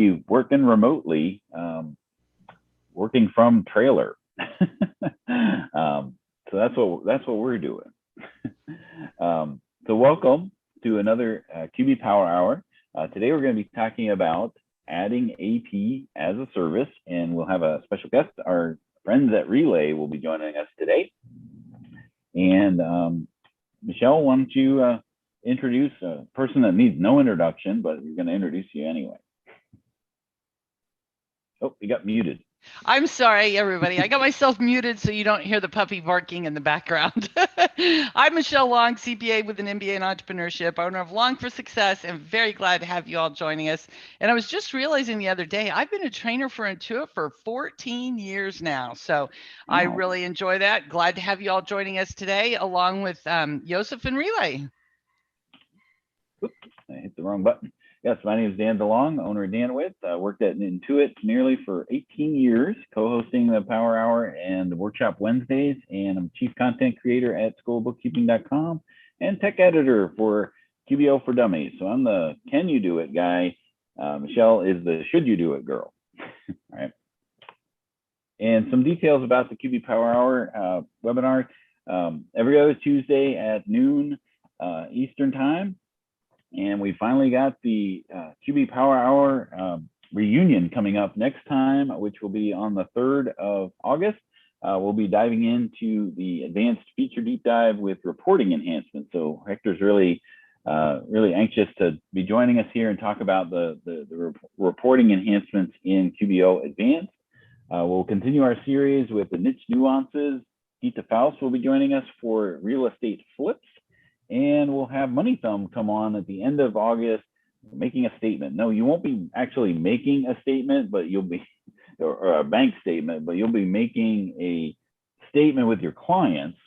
be working remotely, working from trailer. So that's what we're doing. So welcome to another QB Power Hour. Today we're going to be talking about adding AP as a service, and we'll have a special guest. Our friends at Relay will be joining us today. And Michelle, why don't you introduce a person that needs no introduction, but we're going to introduce you anyway. Oh, you got muted. I'm sorry, everybody. I got myself muted so you don't hear the puppy barking in the background. I'm Michelle Long, CPA with an MBA in entrepreneurship, owner of Long for Success, and very glad to have you all joining us. And I was just realizing the other day, I've been a trainer for Intuit for 14 years now. So I really enjoy that. Glad to have you all joining us today, along with Yoseph and Relay. Oops, I hit the wrong button. Yes, my name is Dan DeLong, owner of Dan With. Worked at Intuit nearly for 18 years, co-hosting the Power Hour and the Workshop Wednesdays, and I'm chief content creator at schoolbookkeeping.com and tech editor for QBO for Dummies. So I'm the can you do it guy. Michelle is the should you do it girl. All right. And some details about the QB Power Hour webinar. Every other Tuesday at noon Eastern time. And we finally got the QB Power Hour reunion coming up next time, which will be on the 3rd of August. We'll be diving into the advanced feature deep dive with reporting enhancements. So Hector's really anxious to be joining us here and talk about the reporting enhancements in QBO Advanced. We'll continue our series with the niche nuances. Geeta Faust will be joining us for real estate flips. And we'll have Money Thumb come on at the end of August, making a statement. No, you won't be actually making a statement, but you'll be, or a bank statement, but you'll be making a statement with your clients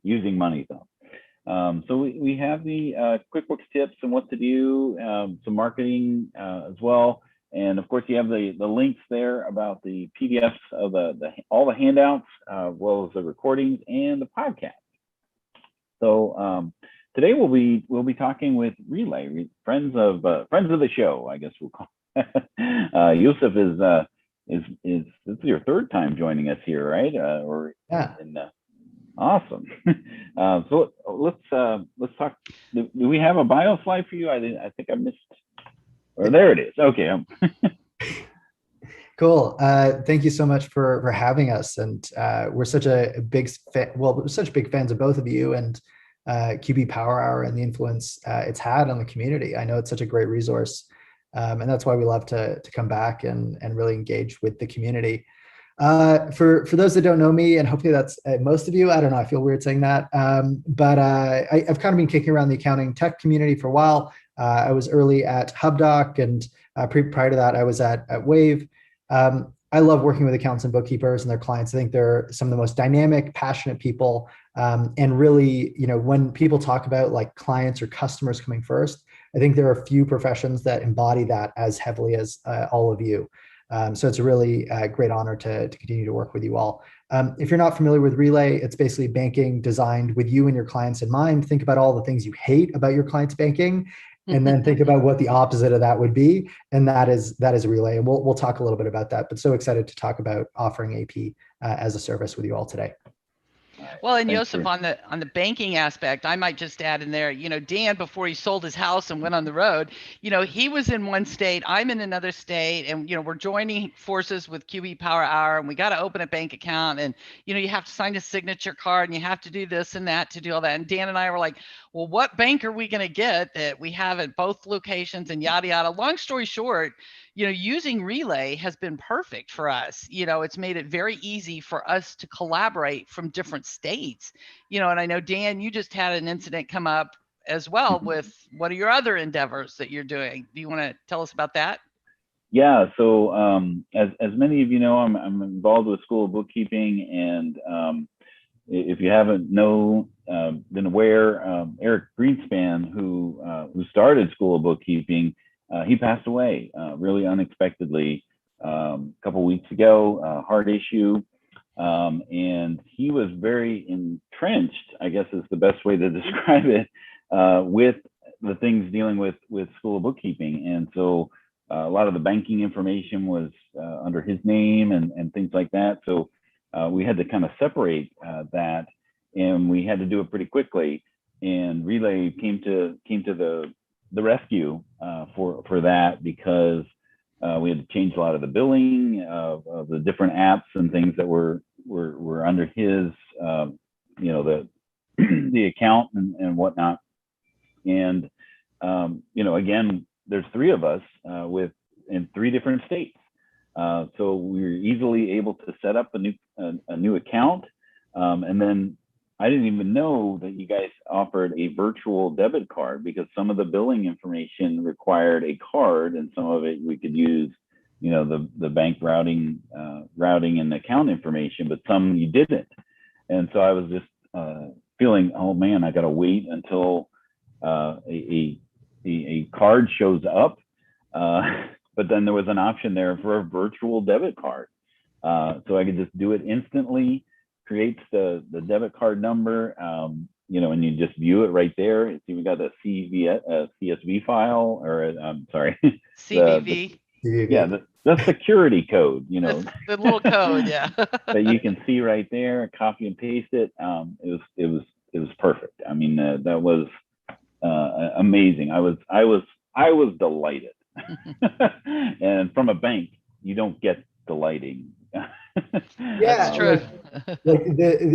using Money Thumb. So we have the QuickBooks tips and what to do, some marketing as well. And of course, you have the links there about the PDFs of all the handouts, as well as the recordings and the podcast. So today we'll be talking with Relay, friends of the show, I guess we'll call it. Yoseph is this is your third time joining us here, right? Yeah. Awesome. So let's talk. Do we have a bio slide for you? I think I missed. Or there it is. Okay. Cool. Thank you so much for having us. And we're such a big fan. Well, we're such big fans of both of you and QB Power Hour and the influence it's had on the community. I know it's such a great resource, and that's why we love to come back and really engage with the community. For those that don't know me, and hopefully that's most of you. I don't know. I feel weird saying that, but I've kind of been kicking around the accounting tech community for a while. I was early at HubDoc, and prior to that, I was at Wave. I love working with accountants and bookkeepers and their clients. I think they're some of the most dynamic, passionate people. And really, when people talk about like clients or customers coming first, I think there are a few professions that embody that as heavily as all of you. So it's a really great honor to continue to work with you all. If you're not familiar with Relay, it's basically banking designed with you and your clients in mind. Think about all the things you hate about your clients' banking, and then think about what the opposite of that would be. And that is Relay. And we'll talk a little bit about that, but so excited to talk about offering AP as a service with you all today. Well, and Yoseph, on the banking aspect, I might just add in there, Dan, before he sold his house and went on the road, he was in one state, I'm in another state, and, we're joining forces with QB Power Hour, and we got to open a bank account, and, you have to sign a signature card, and you have to do this and that to do all that. And Dan and I were like, well, what bank are we going to get that we have at both locations and yada, yada. Long story short, using Relay has been perfect for us. It's made it very easy for us to collaborate from different states. And I know, Dan, you just had an incident come up as well with what are your other endeavors that you're doing? Do you want to tell us about that? Yeah. So as many of you know, I'm involved with School of Bookkeeping, and if you haven't been aware, Eric Greenspan, who started School of Bookkeeping, he passed away really unexpectedly a couple weeks ago, heart issue. And he was very entrenched, I guess is the best way to describe it, with the things dealing with School of Bookkeeping. And so a lot of the banking information was under his name and things like that. So we had to kind of separate that, and we had to do it pretty quickly. And Relay came to the rescue for that, because we had to change a lot of the billing of the different apps and things that were under his, you know, the account and whatnot. And you know, again, there's 3 of us in 3 different states, so we were easily able to set up a new account, and then I didn't even know that you guys offered a virtual debit card, because some of the billing information required a card, and some of it we could use, you know, the bank routing and account information, but some you didn't. And so I was just feeling, oh man, I got to wait until a card shows up. But then there was an option there for a virtual debit card, so I could just do it instantly. Creates the debit card number, you know, and you just view it right there. It's even got a CSV file, or I'm sorry, CVV. the security code, you know, the little code, yeah. that you can see right there. Copy and paste it. It was perfect. I mean, that was amazing. I was delighted. And from a bank, you don't get delighting. That's true.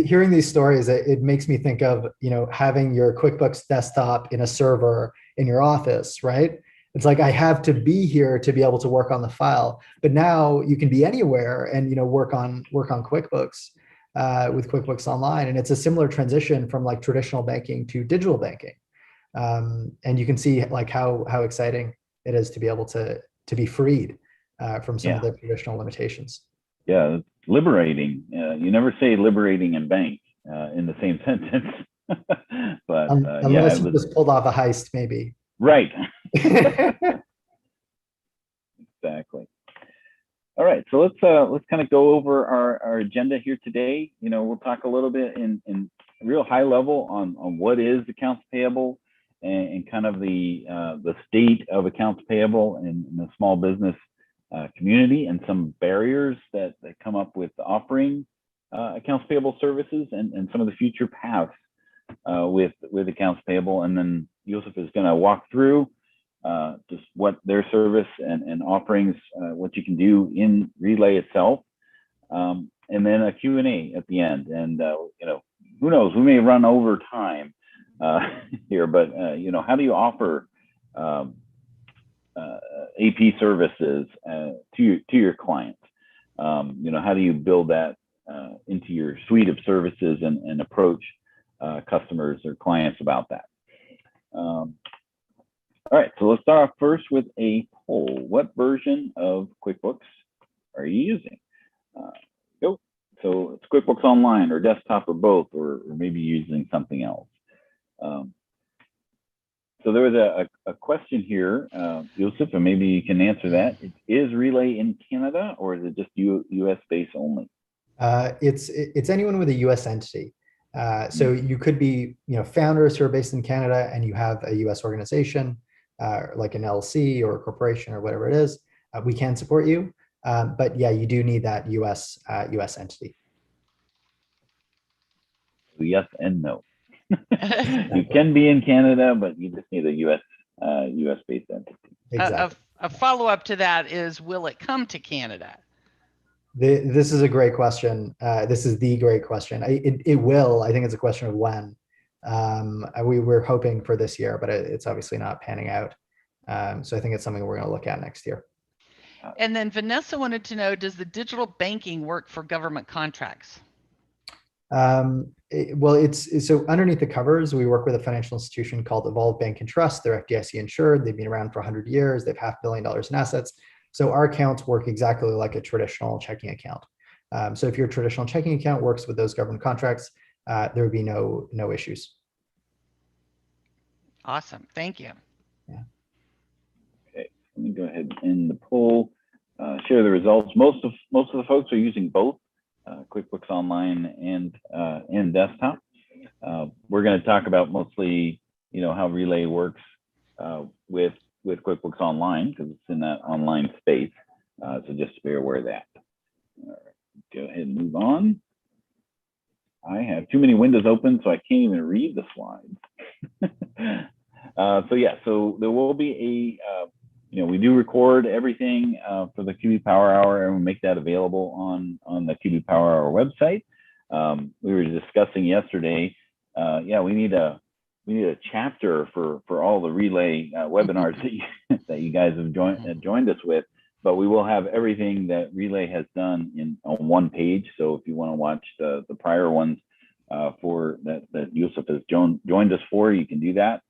Hearing these stories, it makes me think of, you know, having your QuickBooks desktop in a server in your office, right? It's like, I have to be here to be able to work on the file, but now you can be anywhere and, you know, work on QuickBooks with QuickBooks Online. And it's a similar transition from like traditional banking to digital banking. And you can see like how exciting it is to be able to be freed from some of the traditional limitations. Yeah, it's liberating. You never say liberating and bank in the same sentence. But unless you just pulled off a heist, maybe. Right. Exactly. All right, so let's kind of go over our agenda here today. You know, we'll talk a little bit in real high level on what is accounts payable, and kind of the state of accounts payable in the small business community, and some barriers that come up with offering accounts payable services, and some of the future paths with accounts payable. And then Yoseph is going to walk through just what their service and offerings, what you can do in Relay itself, and then a Q&A at the end. And you know, who knows, we may run over time here, but you know, how do you offer AP services to your clients? You know, how do you build that into your suite of services and approach customers or clients about that? All right, so let's start off first with a poll. What version of QuickBooks are you using? Go. So it's QuickBooks Online or desktop or both, or maybe using something else. So there was a question here, Yoseph, and maybe you can answer that. Is Relay in Canada, or is it just US based only? It's anyone with a US entity. So you could be, you know, founders who are based in Canada and you have a US organization, like an LLC or a corporation or whatever it is. We can support you, but yeah, you do need that US entity. Yes and no. You can be in Canada, but you just need a US based entity. Exactly. A follow-up to that is, will it come to Canada? This is a great question. This is the great question. It will. I think it's a question of when. We were hoping for this year, but it's obviously not panning out. So I think it's something we're going to look at next year. And then Vanessa wanted to know, does the digital banking work for government contracts? Well, so underneath the covers, we work with a financial institution called Evolve Bank and Trust. They're FDIC insured. They've been around for 100 years. They've $500 million in assets. So our accounts work exactly like a traditional checking account. So if your traditional checking account works with those government contracts, there would be no issues. Awesome. Thank you. Yeah. Okay, let me go ahead and end the poll. Share the results. Most of the folks are using both QuickBooks Online and desktop. We're going to talk about mostly, you know, how Relay works with with QuickBooks Online because it's in that online space. So just be aware of that. All right, go ahead and move on. I have too many windows open, so I can't even read the slides. So yeah, so there will be a, we do record everything for the QB Power Hour, and we make that available on the QB Power Hour website. We were discussing yesterday, we need a chapter for all the relay webinars that you guys have joined us with. But we will have everything that Relay has done on one page. So if you want to watch the prior ones for that Yoseph has joined us for, you can do that.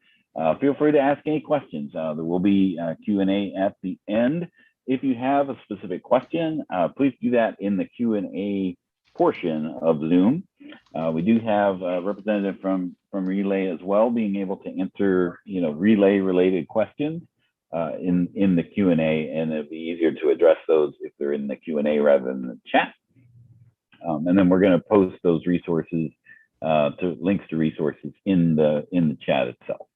Feel free to ask any questions. There will be Q&A at the end. If you have a specific question, please do that in the Q&A portion of Zoom. We do have a representative from Relay as well, being able to answer Relay related questions in the Q&A, and it'll be easier to address those if they're in the Q&A rather than the chat. And then we're going to post those resources, links to resources in the chat itself.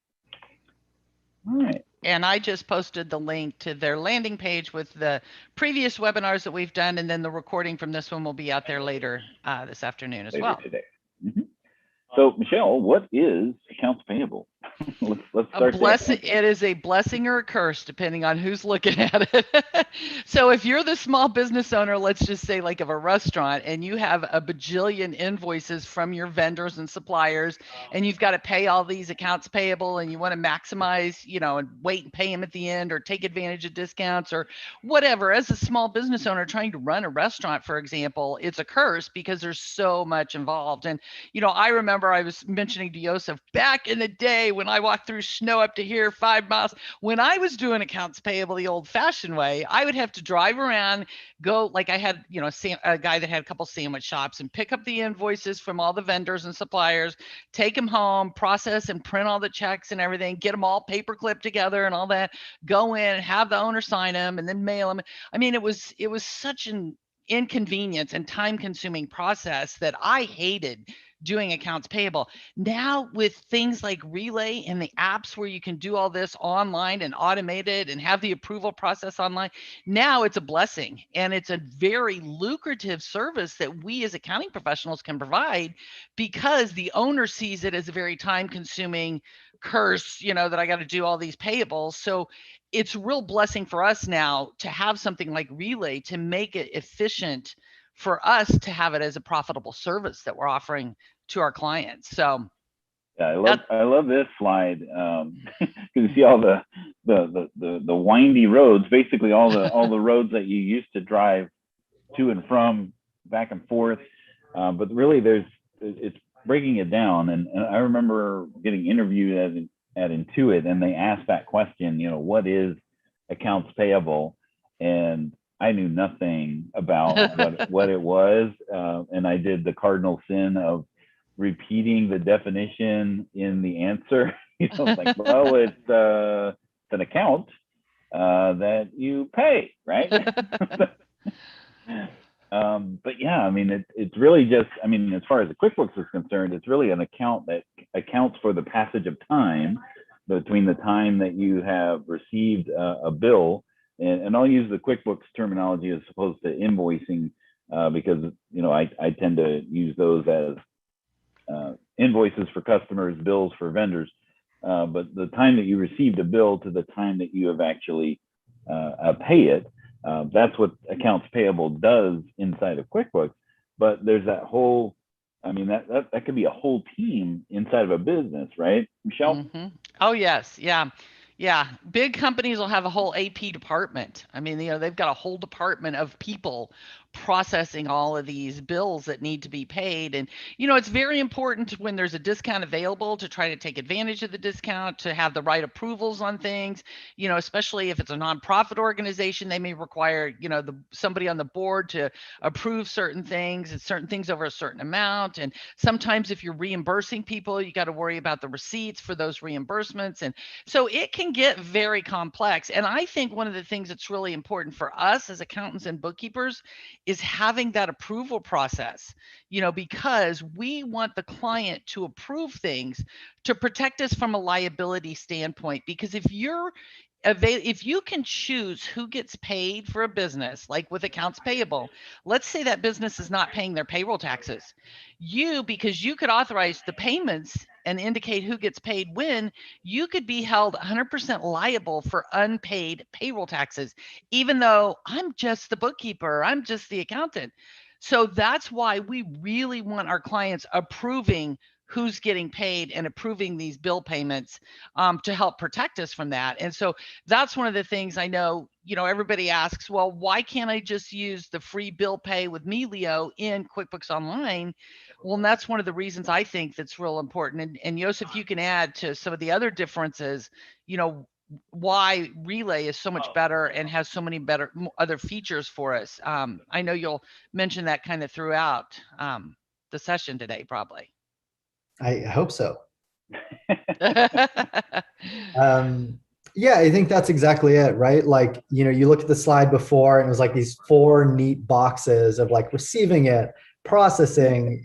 All right. And I just posted the link to their landing page with the previous webinars that we've done, and then the recording from this one will be out there later this afternoon as well. Today. Mm-hmm. So Michelle, what is accounts payable? let's start there. It is a blessing or a curse, depending on who's looking at it. So if you're the small business owner, let's just say like of a restaurant, and you have a bajillion invoices from your vendors and suppliers, and you've got to pay all these accounts payable, and you want to maximize, and wait and pay them at the end, or take advantage of discounts or whatever. As a small business owner trying to run a restaurant, for example, it's a curse because there's so much involved. And, I remember I was mentioning to Yosef back in the day when I walked through snow up to here 5 miles, when I was doing accounts payable the old fashioned way, I would have to drive around, go, like I had, a guy that had a couple sandwich shops, and pick up the invoices from all the vendors and suppliers, take them home, process and print all the checks and everything, get them all paper clipped together and all that, go in, have the owner sign them, and then mail them. I mean, it was such an inconvenience and time consuming process that I hated doing accounts payable. Now with things like Relay and the apps where you can do all this online and automated and have the approval process online, now it's a blessing, and it's a very lucrative service that we as accounting professionals can provide, because the owner sees it as a very time consuming curse, that I got to do all these payables. So it's a real blessing for us now to have something like Relay to make it efficient for us to have it as a profitable service that we're offering to our clients. So yeah, I love this slide because you see all the windy roads, basically all the roads that you used to drive to and from, back and forth. But really, it's breaking it down. And I remember getting interviewed at Intuit, and they asked that question, what is accounts payable? And I knew nothing about what it was, and I did the cardinal sin of repeating the definition in the answer. Like, well, it's an account that you pay, right? But yeah, I mean, it's really just, I mean, as far as the QuickBooks is concerned, it's really an account that accounts for the passage of time between the time that you have received a bill. And I'll use the QuickBooks terminology as opposed to invoicing because, I tend to use those as invoices for customers, bills for vendors. But the time that you received a bill to the time that you have actually pay it, that's what accounts payable does inside of QuickBooks. But there's that whole, I mean, that could be a whole team inside of a business, right, Michelle? Mm-hmm. Oh, yes. Yeah. Yeah. Big companies will have a whole AP department. I mean, they've got a whole department of people processing all of these bills that need to be paid. And, it's very important when there's a discount available to try to take advantage of the discount, to have the right approvals on things, especially if it's a nonprofit organization, they may require, somebody on the board to approve certain things and certain things over a certain amount. And sometimes if you're reimbursing people, you got to worry about the receipts for those reimbursements. And so it can get very complex. And I think one of the things that's really important for us as accountants and bookkeepers is having that approval process, because we want the client to approve things to protect us from a liability standpoint. Because if you're if you can choose who gets paid for a business, like with accounts payable, let's say that business is not paying their payroll taxes. Because you could authorize the payments and indicate who gets paid when, you could be held 100% liable for unpaid payroll taxes, even though I'm just the bookkeeper, I'm just the accountant. So that's why we really want our clients approving who's getting paid and approving these bill payments, to help protect us from that. And so that's one of the things I know, everybody asks, well, why can't I just use the free bill pay with me, Leo, in QuickBooks Online? Well, and that's one of the reasons I think that's real important. And Yosef, you can add to some of the other differences, why Relay is so much better and has so many better other features for us. I know you'll mention that kind of throughout the session today, probably. I hope so. Yeah, I think that's exactly it, right? Like, you looked at the slide before and it was like these 4 neat boxes of like receiving it, processing,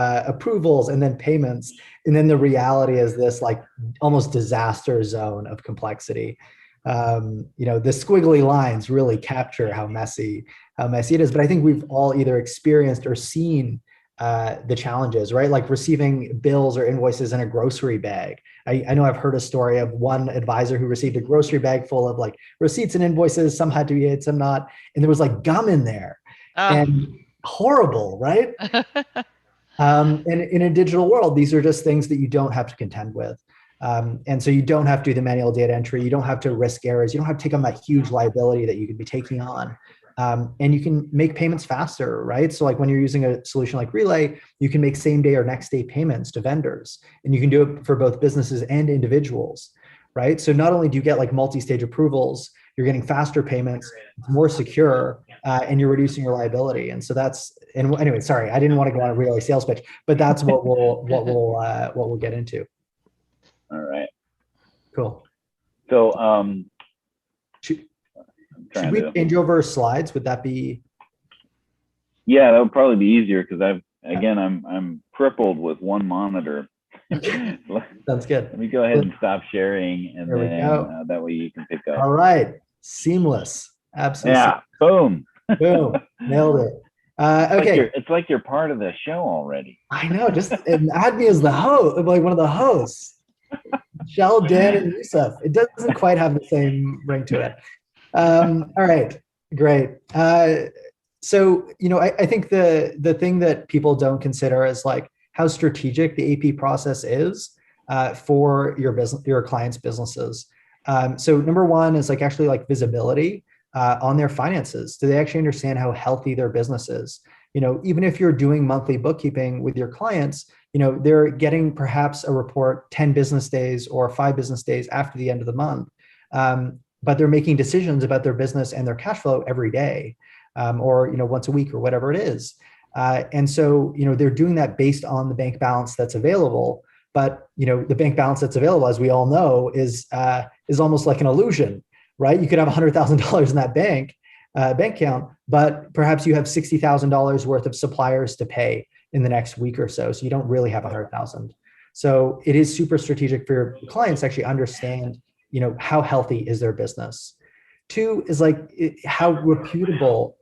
approvals, and then payments. And then the reality is this like almost disaster zone of complexity. The squiggly lines really capture how messy it is. But I think we've all either experienced or seen the challenges, right? Like receiving bills or invoices in a grocery bag. I know I've heard a story of one advisor who received a grocery bag full of like receipts and invoices. Some had to be hid, some not. And there was like gum in there. And horrible, right? And in a digital world, these are just things that you don't have to contend with. And so you don't have to do the manual data entry. You don't have to risk errors. You don't have to take on that huge liability that you could be taking on. And you can make payments faster, right? So like when you're using a solution like Relay, you can make same day or next day payments to vendors, and you can do it for both businesses and individuals, right? So not only do you get like multi-stage approvals, you're getting faster payments, more secure, and you're reducing your liability. And so and anyway, sorry, I didn't want to go on a Relay sales pitch, but that's what we'll get into. All right. Cool. So, should we change over slides? Would that be? Yeah, that would probably be easier because I'm crippled with one monitor. Sounds good. Let me go ahead and stop sharing, and then that way you can pick up. All right, seamless, absolutely. Yeah, boom, boom, nailed it. Okay, it's like you're part of the show already. I know. Just add me as the host, like one of the hosts. Shell, Dan, and Yosef. It doesn't quite have the same ring to it. All right, great. So, I think the thing that people don't consider is like how strategic the AP process is for your clients' businesses. So number one is like actually like visibility on their finances. Do they actually understand how healthy their business is? Even if you're doing monthly bookkeeping with your clients, they're getting perhaps a report 10 business days or 5 business days after the end of the month. But they're making decisions about their business and their cash flow every day, or once a week or whatever it is. And so they're doing that based on the bank balance that's available. But the bank balance that's available, as we all know, is almost like an illusion, right? You could have $100,000 in that bank account, but perhaps you have $60,000 worth of suppliers to pay in the next week or so. So you don't really have 100,000. So it is super strategic for your clients to actually understand how healthy is their business. 2 is like how reputable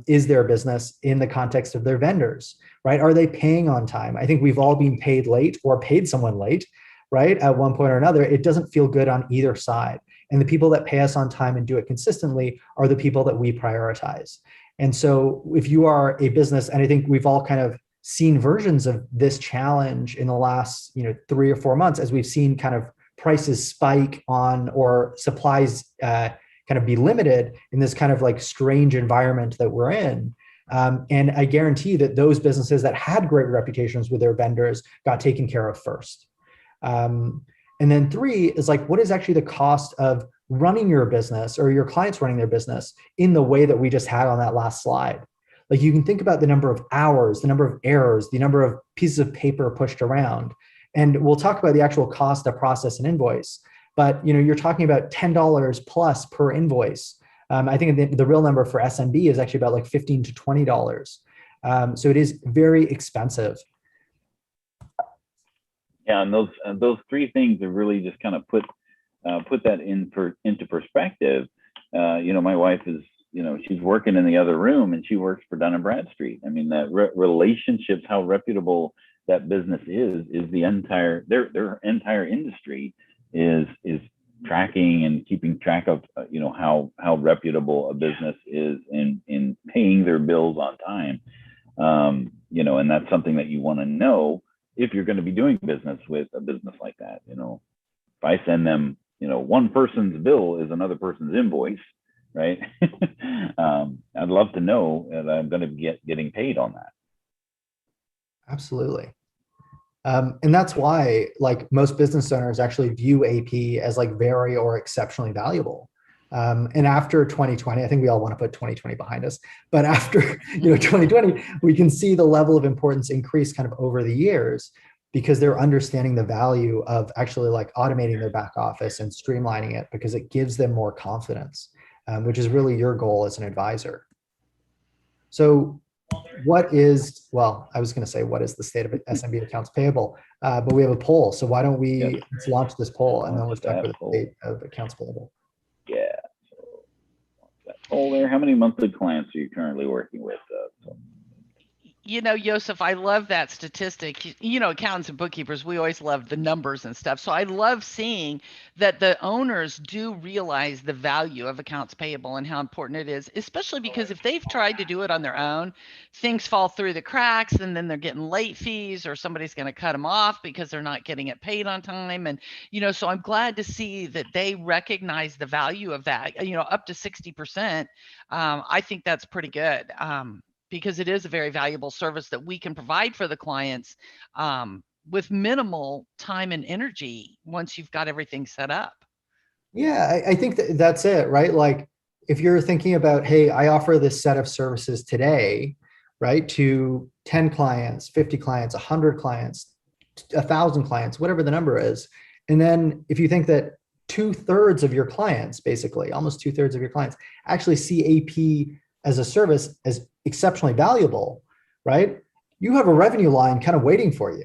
is their business in the context of their vendors, right? Are they paying on time? I think we've all been paid late or paid someone late, right? At one point or another. It doesn't feel good on either side. And the people that pay us on time and do it consistently are the people that we prioritize. And so if you are a business, and I think we've all kind of seen versions of this challenge in the last 3 or 4 months, as we've seen kind of prices spike on or supplies kind of be limited in this kind of like strange environment that we're in. And I guarantee that those businesses that had great reputations with their vendors got taken care of first. And then 3 is like, what is actually the cost of running your business or your clients running their business in the way that we just had on that last slide? Like you can think about the number of hours, the number of errors, the number of pieces of paper pushed around. And we'll talk about the actual cost to process an invoice, but you're talking about $10 plus per invoice. I think the real number for SMB is actually about like $15 to $20. So it is very expensive. Yeah, and those 3 things have really just kind of put put that into perspective, my wife is, she's working in the other room and she works for Dun & Bradstreet. I mean, that relationships, how reputable that business is the entire, their entire industry is tracking and keeping track of, how reputable a business is in paying their bills on time. And that's something that you want to know if you're going to be doing business with a business like that. If I send them, one person's bill is another person's invoice, right? I'd love to know that I'm going to be getting paid on that. Absolutely. And that's why like most business owners actually view AP as like very or exceptionally valuable. And after 2020, I think we all want to put 2020 behind us, but after 2020, we can see the level of importance increase kind of over the years because they're understanding the value of actually like automating their back office and streamlining it because it gives them more confidence, which is really your goal as an advisor. So what is the state of SMB accounts payable? But we have a poll. So why don't we let's launch this poll and then let's talk about the state of accounts payable. Yeah. So that poll there. How many monthly clients are you currently working with? Yoseph, I love that statistic. Accountants and bookkeepers, we always love the numbers and stuff. So I love seeing that the owners do realize the value of accounts payable and how important it is, especially because if they've tried to do it on their own, things fall through the cracks and then they're getting late fees or somebody's going to cut them off because they're not getting it paid on time. And, so I'm glad to see that they recognize the value of that, up to 60%. I think that's pretty good. Because it is a very valuable service that we can provide for the clients with minimal time and energy once you've got everything set up. Yeah, I think that's it, right? Like if you're thinking about, hey, I offer this set of services today, right, to 10 clients, 50 clients, 100 clients, 1,000 clients, whatever the number is. And then if you think that 2/3 of your clients, basically almost 2/3 of your clients actually see AP as a service as exceptionally valuable, right? You have a revenue line kind of waiting for you.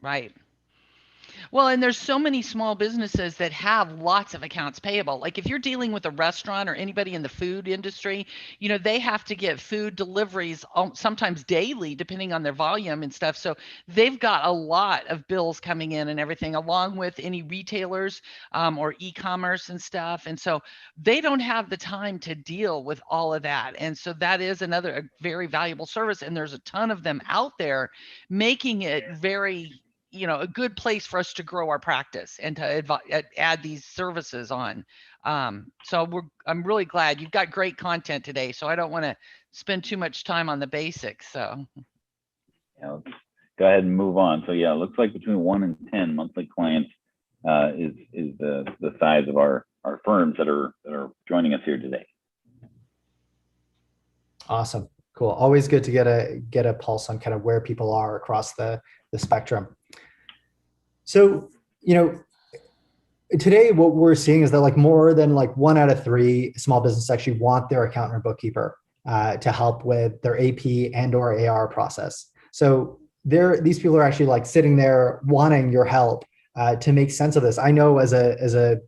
Right. Well, and there's so many small businesses that have lots of accounts payable. Like if you're dealing with a restaurant or anybody in the food industry, they have to get food deliveries sometimes daily, depending on their volume and stuff. So they've got a lot of bills coming in and everything, along with any retailers or e-commerce and stuff. And so they don't have the time to deal with all of that. And so that is a very valuable service. And there's a ton of them out there making it very a good place for us to grow our practice and to add these services on. So I'm really glad you've got great content today. So I don't want to spend too much time on the basics. So let's go ahead and move on. So it looks like between 1 and 10 monthly clients is the size of our firms that are joining us here today. Awesome, cool. Always good to get a pulse on kind of where people are across the spectrum. So, today what we're seeing is that like more than like 1 out of 3 small businesses actually want their accountant or bookkeeper to help with their AP and or AR process. So these people are actually like sitting there wanting your help to make sense of this. I know as a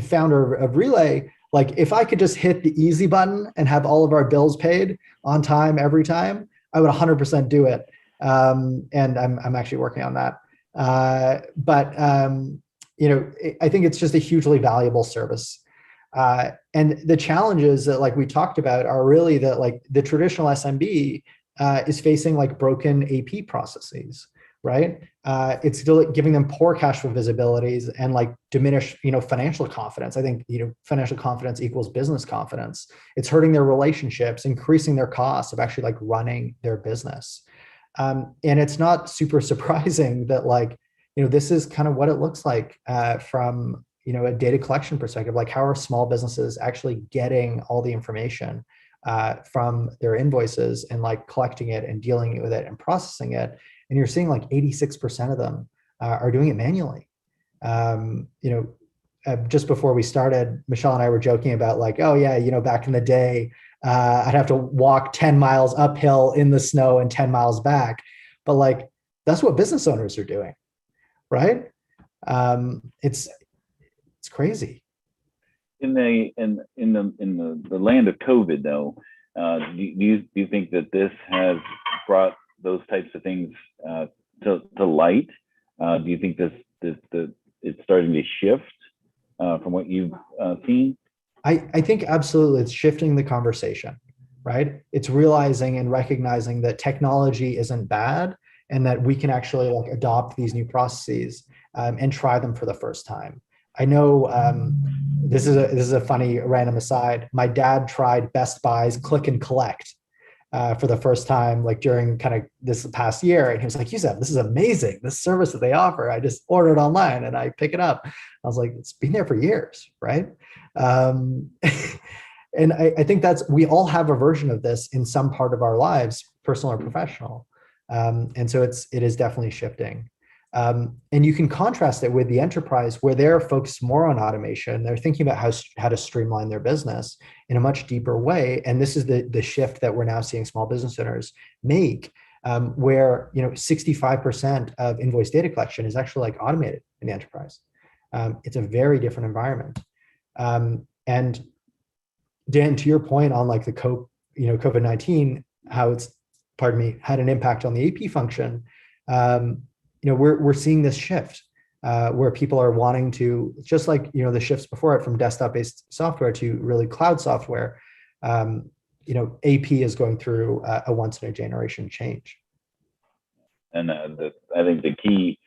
founder of Relay, like if I could just hit the easy button and have all of our bills paid on time every time, I would 100% do it. And I'm actually working on that. But I think it's just a hugely valuable service. And the challenges that like we talked about are really that like the traditional SMB is facing like broken AP processes, right? It's still giving them poor cash flow visibilities and like diminished, financial confidence. I think, financial confidence equals business confidence. It's hurting their relationships, increasing their costs of actually like running their business. And it's not super surprising that like, this is kind of what it looks like from, a data collection perspective, like how are small businesses actually getting all the information from their invoices and like collecting it and dealing with it and processing it. And you're seeing like 86% of them are doing it manually. Just before we started, Michelle and I were joking about like, oh yeah, back in the day, I'd have to walk 10 miles uphill in the snow and 10 miles back. But like, that's what business owners are doing, right? crazy. In the land of COVID, though, do you think that this has brought those types of things to light? Do you think it's starting to shift from what you've seen? I think absolutely it's shifting the conversation, right? It's realizing and recognizing that technology isn't bad and that we can actually like adopt these new processes and try them for the first time. I know this is a funny random aside. My dad tried Best Buy's click and collect for the first time, like during kind of this past year. And he was like, Yoseph, this is amazing. This service that they offer. I just order it online and I pick it up. I was like, it's been there for years, right? And I think we all have a version of this in some part of our lives, personal or professional. And so it is definitely shifting. And you can contrast it with the enterprise where they're focused more on automation. They're thinking about how to streamline their business in a much deeper way. And this is the shift that we're now seeing small business owners make, where 65% of invoice data collection is actually like automated in the enterprise. It's a very different environment. And Dan, to your point on like the COVID-19, how it's, had an impact on the AP function. We're seeing this shift where people are wanting to, just like the shifts before it from desktop-based software to really cloud software. AP is going through a once-in-a-generation change. And I think the key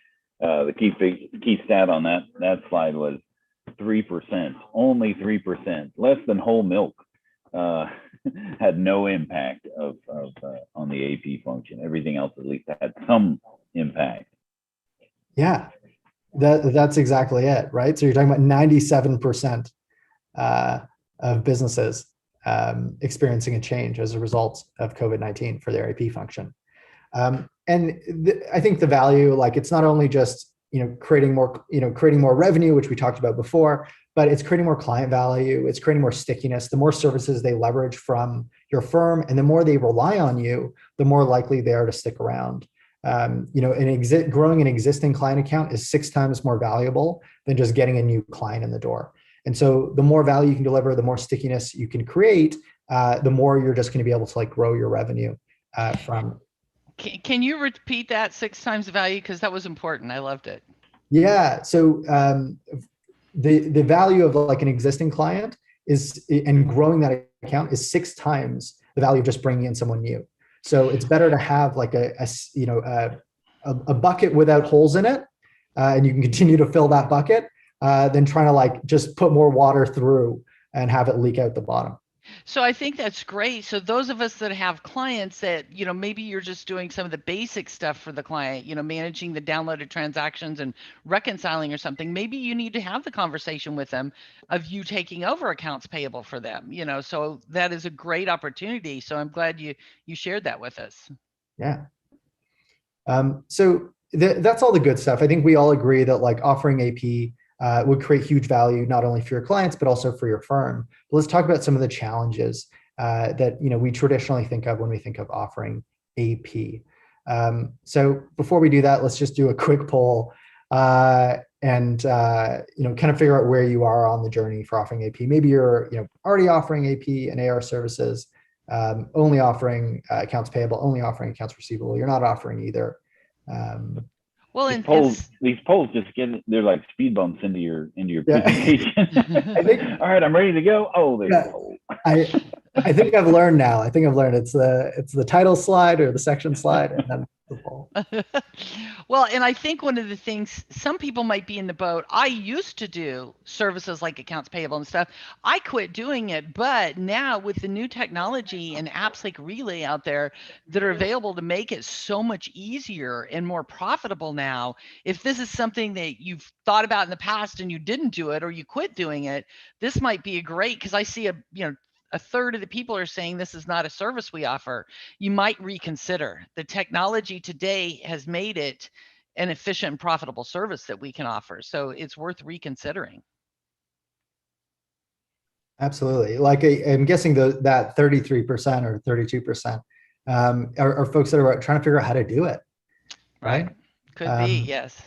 stat on that slide was 3%, only 3%, less than whole milk, had no impact on the AP function. Everything else at least had some impact. Yeah, that's exactly it, right? So you're talking about 97% of businesses experiencing a change as a result of COVID-19 for their AP function. I think the value, like it's not only just creating more revenue, which we talked about before, but it's creating more client value. It's creating more stickiness. The more services they leverage from your firm, and the more they rely on you, the more likely they are to stick around. Growing an existing client account is 6 times more valuable than just getting a new client in the door. And so the more value you can deliver, the more stickiness you can create, the more you're just going to be able to like grow your revenue from. Can you repeat that 6 times the value? Because that was important. I loved it. Yeah. So the value of like an existing client and growing that account is 6 times the value of just bringing in someone new. So it's better to have like a bucket without holes in it, and you can continue to fill that bucket than trying to like just put more water through and have it leak out the bottom. So I think that's great. So those of us that have clients that, maybe you're just doing some of the basic stuff for the client, managing the downloaded transactions and reconciling or something, maybe you need to have the conversation with them of you taking over accounts payable for them, so that is a great opportunity. So I'm glad you shared that with us. Yeah. So that's all the good stuff. I think we all agree that like offering AP would create huge value, not only for your clients, but also for your firm. But let's talk about some of the challenges that we traditionally think of when we think of offering AP. So before we do that, let's just do a quick poll and kind of figure out where you are on the journey for offering AP. Maybe you're already offering AP and AR services, only offering accounts payable, only offering accounts receivable. You're not offering either. Well, these polls just they're like speed bumps into your presentation. All right, I'm ready to go. Oh, there's a poll. I think I've learned now. I think I've learned it's the title slide or the section slide and then the poll. Well, and I think one of the things, some people might be in the boat. I used to do services like accounts payable and stuff. I quit doing it, but now with the new technology and apps like Relay out there that are available to make it so much easier and more profitable now, if this is something that you've thought about in the past and you didn't do it or you quit doing it, this might be a great, because I see a third of the people are saying this is not a service we offer. You might reconsider. The technology today has made it an efficient and profitable service that we can offer. So it's worth reconsidering. Absolutely. Like I'm guessing that 33% or 32% are folks that are trying to figure out how to do it. Right? Could be, yes.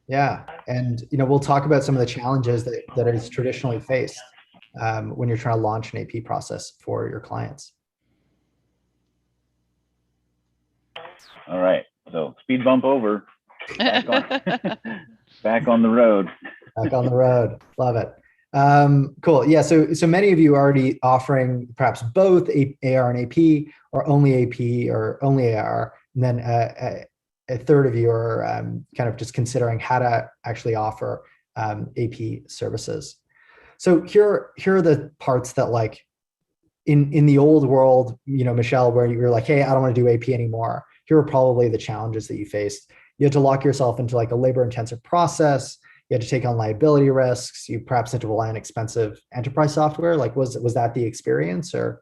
Yeah. And, we'll talk about some of the challenges that is traditionally faced when you're trying to launch an AP process for your clients. All right. So speed bump over. Back on, back on the road. Back on the road. Love it. Cool. Yeah. So many of you are already offering perhaps both AR and AP, or only AP or only AR. And then a third of you are kind of just considering how to actually offer AP services. So here are the parts that, like, in the old world, Michelle, where you were like, hey, I don't want to do AP anymore. Here are probably the challenges that you faced. You had to lock yourself into like a labor-intensive process. You had to take on liability risks. You perhaps had to rely on expensive enterprise software. Like, was that the experience, or?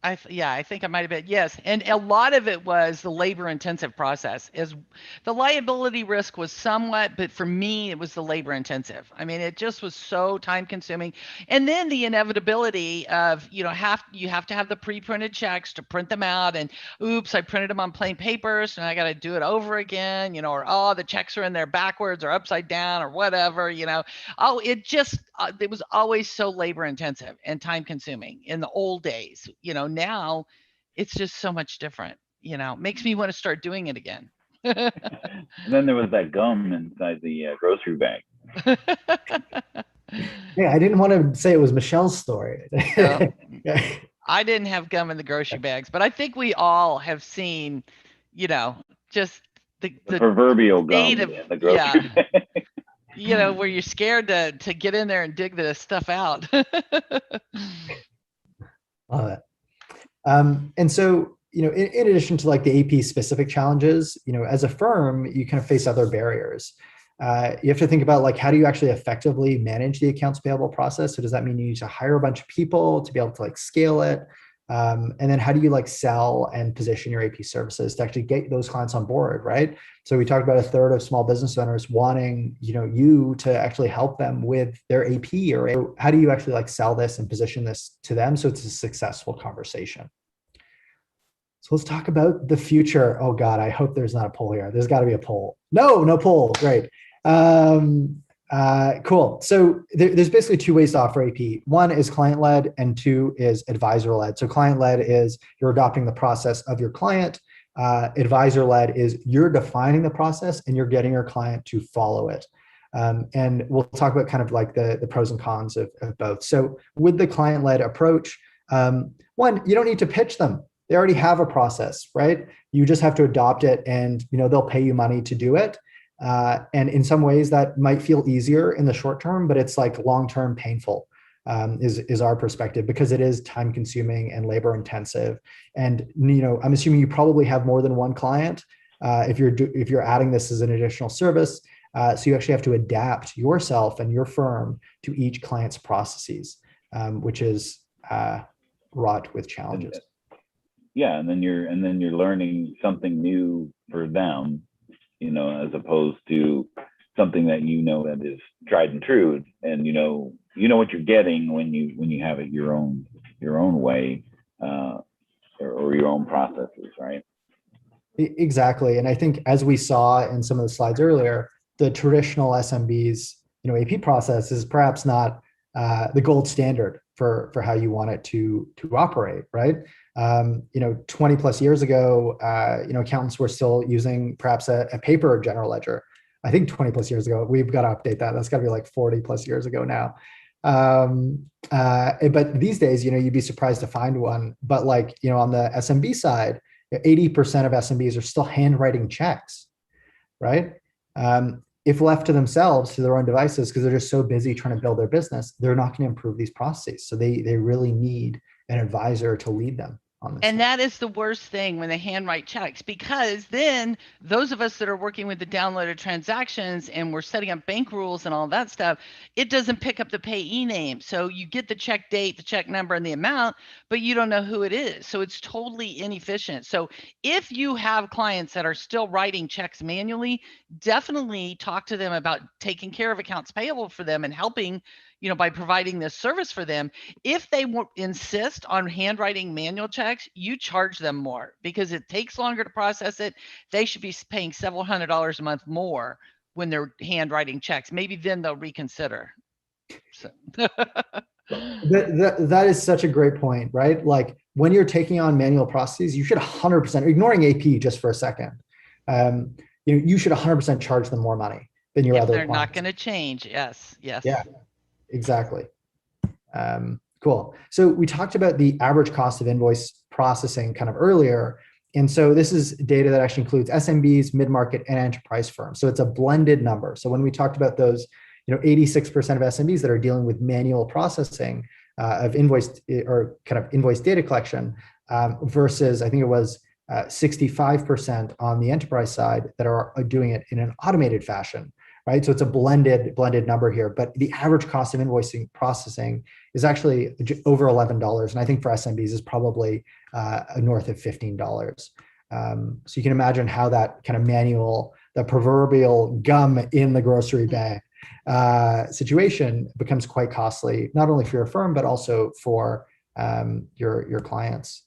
I think I might have been, yes. And a lot of it was the labor intensive process. Is the liability risk was somewhat, but for me, it was the labor intensive. I mean, it just was so time consuming. And then the inevitability of, you have to have the pre-printed checks to print them out, and oops, I printed them on plain papers and I got to do it over again, or, oh, the checks are in there backwards or upside down or whatever, Oh, it was always so labor intensive and time consuming in the old days. Now it's just so much different. Makes me want to start doing it again. And then there was that gum inside the grocery bag. Yeah, I didn't want to say it was Michelle's story. No, I didn't have gum in the grocery bags, but I think we all have seen, just the proverbial gum of, in the grocery bag. Where you're scared to get in there and dig the stuff out. Love it. And so, in addition to like the AP specific challenges, as a firm, you kind of face other barriers. You have to think about, like, how do you actually effectively manage the accounts payable process? So does that mean you need to hire a bunch of people to be able to like scale it? And then how do you like sell and position your AP services to actually get those clients on board, right? So we talked about a third of small business owners wanting, you to actually help them with their AP, or how do you actually like sell this and position this to them so it's a successful conversation? So let's talk about the future. Oh God, I hope there's not a poll here. There's got to be a poll. No poll. Great. Cool. So there's basically two ways to offer AP. One is client-led and two is advisor-led. So client-led is you're adopting the process of your client. Advisor-led is you're defining the process and you're getting your client to follow it. And we'll talk about kind of like the pros and cons of both. So with the client-led approach, one, you don't need to pitch them. They already have a process, right? You just have to adopt it, and they'll pay you money to do it. And in some ways that might feel easier in the short term, but it's like long-term painful, is our perspective, because it is time consuming and labor intensive. And, I'm assuming you probably have more than one client if you're adding this as an additional service. So you actually have to adapt yourself and your firm to each client's processes, which is wrought with challenges. Yeah, and then you're learning something new for them, as opposed to something that that is tried and true, and you know what you're getting when you have it your own way, or your own processes, right? Exactly. And I think, as we saw in some of the slides earlier, the traditional SMBs, AP process is perhaps not the gold standard for how you want it to operate, right? 20 plus years ago, accountants were still using perhaps a paper general ledger. I think 20 plus years ago. We've got to update that. That's got to be like 40 plus years ago now. But these days, you'd be surprised to find one. But like, on the SMB side, 80% of SMBs are still handwriting checks, right? If left to themselves, to their own devices, because they're just so busy trying to build their business, they're not going to improve these processes. So they really need an advisor to lead them on this. And that is the worst thing, when they handwrite checks, because then those of us that are working with the downloaded transactions and we're setting up bank rules and all that stuff, it doesn't pick up the payee name. So you get the check date, the check number, and the amount, but you don't know who it is. So it's totally inefficient. So if you have clients that are still writing checks manually, definitely talk to them about taking care of accounts payable for them and helping, by providing this service for them. If they insist on handwriting manual checks, you charge them more because it takes longer to process it. They should be paying several $100s a month more when they're handwriting checks. Maybe then they'll reconsider. So. That is such a great point, right? Like when you're taking on manual processes, you should 100%, ignoring AP just for a second, you should 100% charge them more money than your other clients. They're not clients. going to change. Yes. Yeah, exactly. Cool. So we talked about the average cost of invoice processing kind of earlier. And so this is data that actually includes SMBs, mid-market, and enterprise firms. So it's a blended number. So when we talked about those 86% of SMBs that are dealing with manual processing of invoice or kind of invoice data collection versus I think it was 65% on the enterprise side that are doing it in an automated fashion, right? So it's a blended number here, but the average cost of invoicing processing is actually over $11. And I think for SMBs is probably north of $15. So you can imagine how that kind of manual, the proverbial gum in the grocery bag situation becomes quite costly, not only for your firm, but also for your clients.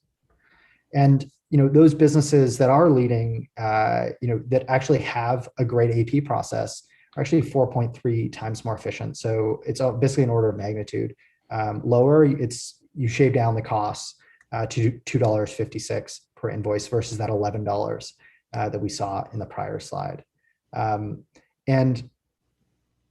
And those businesses that are leading, that actually have a great AP process are actually 4.3 times more efficient. So it's basically an order of magnitude lower. You shave down the costs to $2.56 per invoice versus that $11 that we saw in the prior slide. And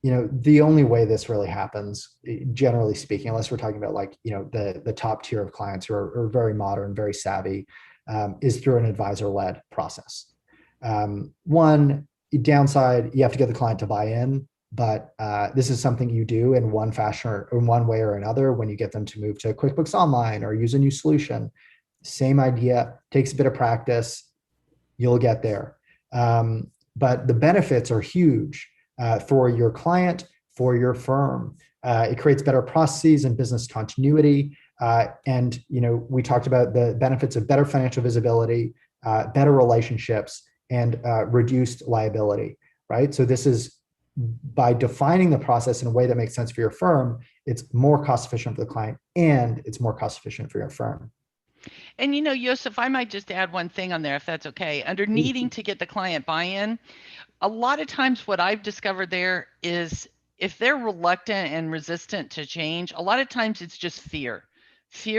the only way this really happens, generally speaking, unless we're talking about like, the top tier of clients who are very modern, very savvy, is through an advisor-led process. One downside, you have to get the client to buy in, but this is something you do in one fashion or in one way or another when you get them to move to QuickBooks Online or use a new solution. Same idea, takes a bit of practice, you'll get there. But the benefits are huge. For your client, for your firm. It creates better processes and business continuity. And we talked about the benefits of better financial visibility, better relationships, and reduced liability, right? So this is by defining the process in a way that makes sense for your firm, it's more cost efficient for the client and it's more cost efficient for your firm. And Yoseph, I might just add one thing on there, if that's okay. Under needing to get the client buy-in, a lot of times what I've discovered there is if they're reluctant and resistant to change, a lot of times it's just fear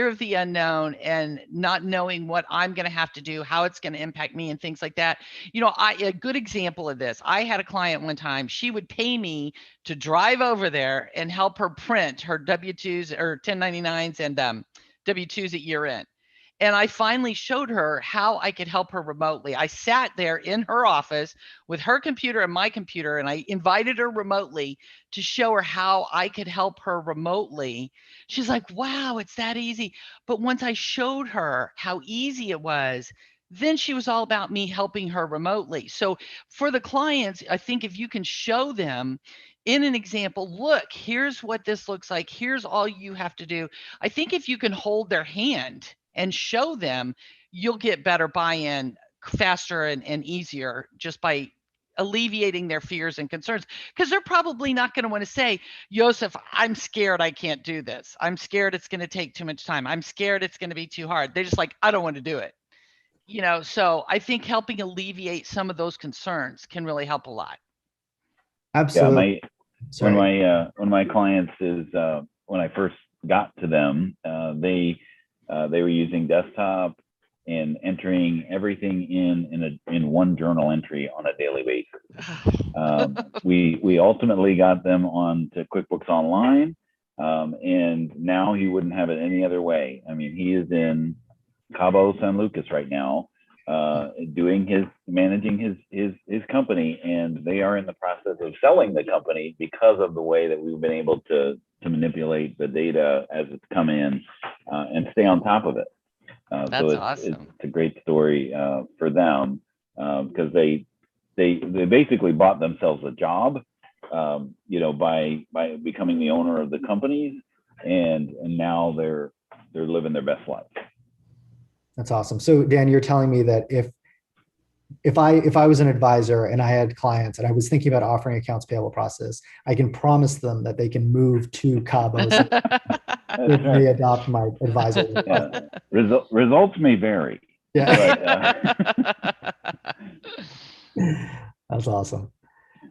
of the unknown and not knowing what I'm going to have to do, how it's going to impact me and things like that. A good example of this, I had a client one time, she would pay me to drive over there and help her print her W-2s or 1099s and W-2s at year end. And I finally showed her how I could help her remotely. I sat there in her office with her computer and my computer, and I invited her remotely to show her how I could help her remotely. She's like, wow, it's that easy. But once I showed her how easy it was, then she was all about me helping her remotely. So for the clients, I think if you can show them in an example, look, here's what this looks like. Here's all you have to do. I think if you can hold their hand and show them, you'll get better buy-in faster and easier just by alleviating their fears and concerns, because they're probably not going to want to say, Yoseph, I'm scared I can't do this. I'm scared it's going to take too much time. I'm scared it's going to be too hard. They're just like, I don't want to do it. So I think helping alleviate some of those concerns can really help a lot. Absolutely. Yeah, one of my clients is when I first got to them, they were using desktop and entering everything in one journal entry on a daily basis. We ultimately got them on to QuickBooks Online, and now he wouldn't have it any other way. I mean, he is in Cabo San Lucas right now, managing his company, and they are in the process of selling the company because of the way that we've been able to manipulate the data as it's come in and stay on top of it. That's awesome. It's a great story for them because they basically bought themselves a job, by becoming the owner of the companies, and now they're living their best life. That's awesome. So Dan, you're telling me that if if I was an advisor and I had clients and I was thinking about offering accounts payable process, I can promise them that they can move to Cabos if they adopt my advisor. Yeah. Results may vary. Yeah. But, That's awesome.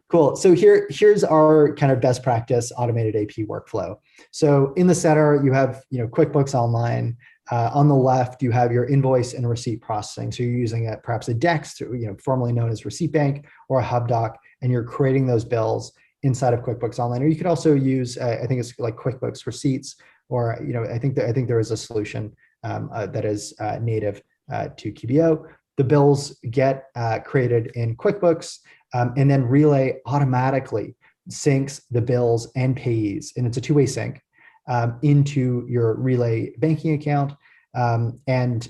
Cool. So here's our kind of best practice automated AP workflow. So in the center, you have QuickBooks Online. On the left, you have your invoice and receipt processing. So you're using perhaps a DEX, formerly known as Receipt Bank, or a HubDoc, and you're creating those bills inside of QuickBooks Online. Or you could also use, I think it's like QuickBooks Receipts, or I think there is a solution that is native to QBO. The bills get created in QuickBooks, and then Relay automatically syncs the bills and payees, and it's a two-way sync into your Relay banking account, and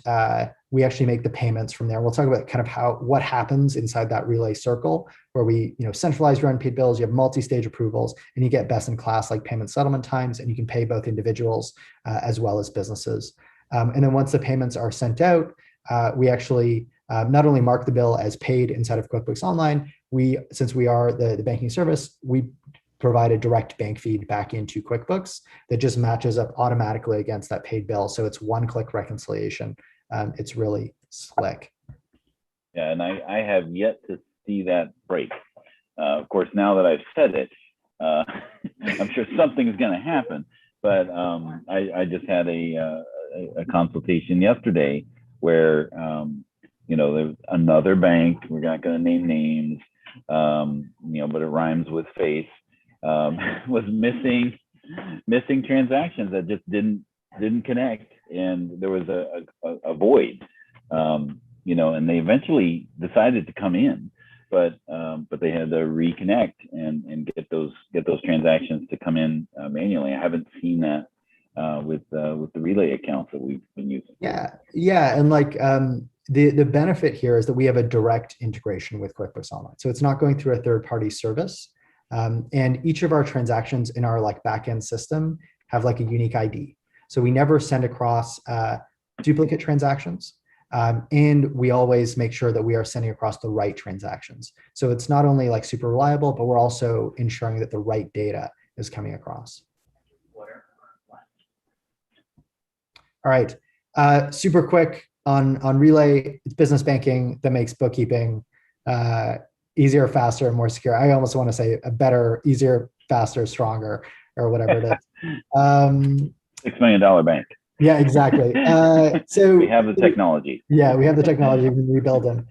we actually make the payments from there. We'll talk about kind of what happens inside that Relay circle, where we centralize your unpaid bills, you have multi-stage approvals, and you get best in class like payment settlement times, and you can pay both individuals as well as businesses. And then once the payments are sent out, we actually not only mark the bill as paid inside of QuickBooks Online, since we are the banking service, we provide a direct bank feed back into QuickBooks that just matches up automatically against that paid bill. So it's one-click reconciliation. It's really slick. Yeah, and I have yet to see that break. Of course, now that I've said it, I'm sure something's going to happen. But I just had a consultation yesterday where there's another bank. We're not going to name names, but it rhymes with face. Was missing transactions that just didn't connect, and there was a void, and they eventually decided to come in, but they had to reconnect and get those transactions to come in manually. I haven't seen that with the Relay accounts that we've been using. Yeah, and like the benefit here is that we have a direct integration with QuickBooks Online, so it's not going through a third-party service. And each of our transactions in our backend system have a unique ID. So we never send across duplicate transactions. And we always make sure that we are sending across the right transactions. So it's not only super reliable, but we're also ensuring that the right data is coming across. All right, super quick on Relay. It's business banking that makes bookkeeping easier, faster, and more secure. I almost want to say a better, easier, faster, stronger, or whatever it is. $6 million bank. Yeah, exactly. So we have the technology. Yeah, we have the technology. We can rebuild them.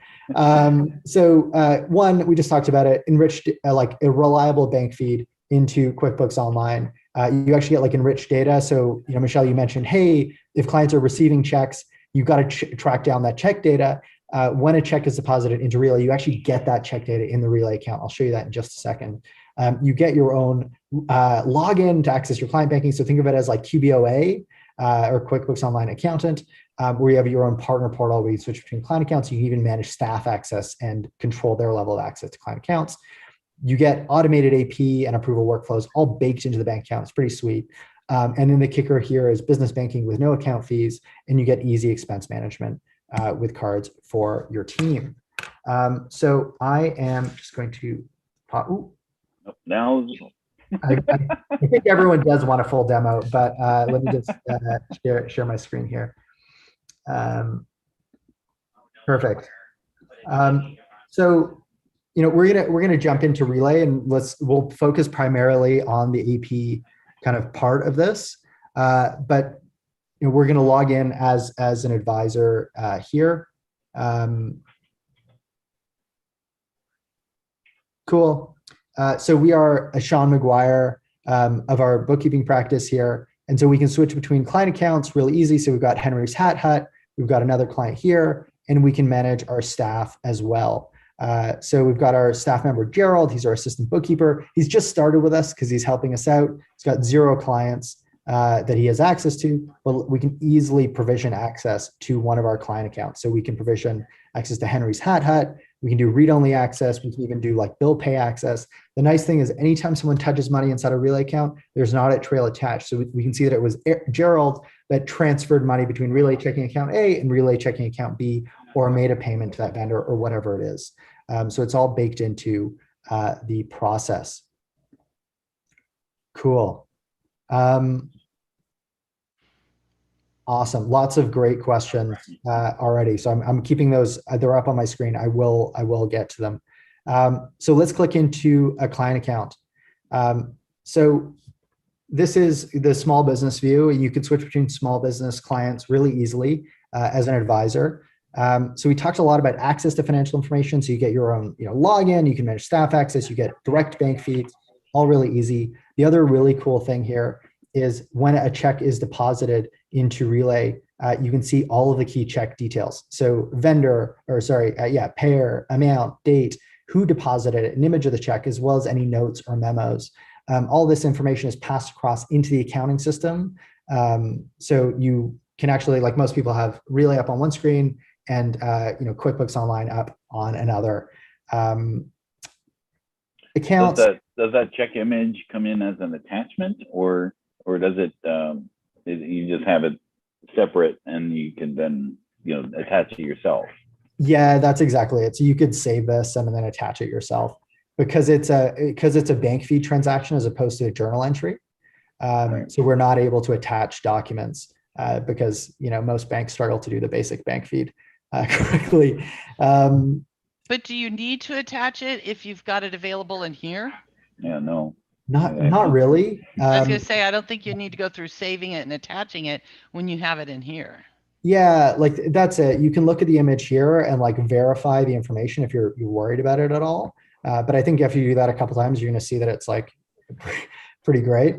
One, we just talked about it, enriched, a reliable bank feed into QuickBooks Online. You actually get enriched data. So, Michelle, you mentioned, hey, if clients are receiving checks, you've got to track down that check data. When a check is deposited into Relay, you actually get that check data in the Relay account. I'll show you that in just a second. You get your own login to access your client banking. So think of it as QBOA or QuickBooks Online Accountant, where you have your own partner portal where you switch between client accounts. You can even manage staff access and control their level of access to client accounts. You get automated AP and approval workflows all baked into the bank account. It's pretty sweet. And then the kicker here is business banking with no account fees, and you get easy expense management with cards for your team. So I am just going to pop. Ooh. Now, I think everyone does want a full demo, but let me just share my screen here. Perfect. So we're gonna jump into Relay, and we'll focus primarily on the AP kind of part of this, but we're going to log in as an advisor here. Cool. So we are a Sean McGuire of our bookkeeping practice here. And so we can switch between client accounts really easy. So we've got Henry's Hat Hut, we've got another client here, and we can manage our staff as well. So we've got our staff member, Gerald. He's our assistant bookkeeper. He's just started with us because he's helping us out. He's got 0 clients that he has access to, but we can easily provision access to one of our client accounts. So we can provision access to Henry's Hat Hut. We can do read-only access. We can even do bill pay access. The nice thing is anytime someone touches money inside a Relay account, there's an audit trail attached. So we can see that it was Gerald that transferred money between Relay checking account A and Relay checking account B, or made a payment to that vendor or whatever it is. So it's all baked into the process. Cool. Awesome. Lots of great questions already. So I'm keeping those. They're up on my screen. I will get to them. So let's click into a client account. So this is the small business view. You can switch between small business clients really easily as an advisor. So we talked a lot about access to financial information. So you get your own login. You can manage staff access. You get direct bank feeds. All really easy. The other really cool thing here is when a check is deposited into Relay, you can see all of the key check details. So payer, amount, date, who deposited it, an image of the check, as well as any notes or memos. All this information is passed across into the accounting system. So you can actually, like most people, have Relay up on one screen and QuickBooks Online up on another. Accounts. Does that check image come in as an attachment, or does it? You just have it separate and you can then attach it yourself? Yeah, that's exactly it. So you could save this and then attach it yourself because it's a bank feed transaction as opposed to a journal entry. Right. So we're not able to attach documents because most banks struggle to do the basic bank feed correctly. But do you need to attach it if you've got it available in here? Yeah, no. Not really. I was going to say, I don't think you need to go through saving it and attaching it when you have it in here. Yeah, like that's it. You can look at the image here and like verify the information if you're worried about it at all. But I think after you do that a couple times, you're going to see that it's like pretty great.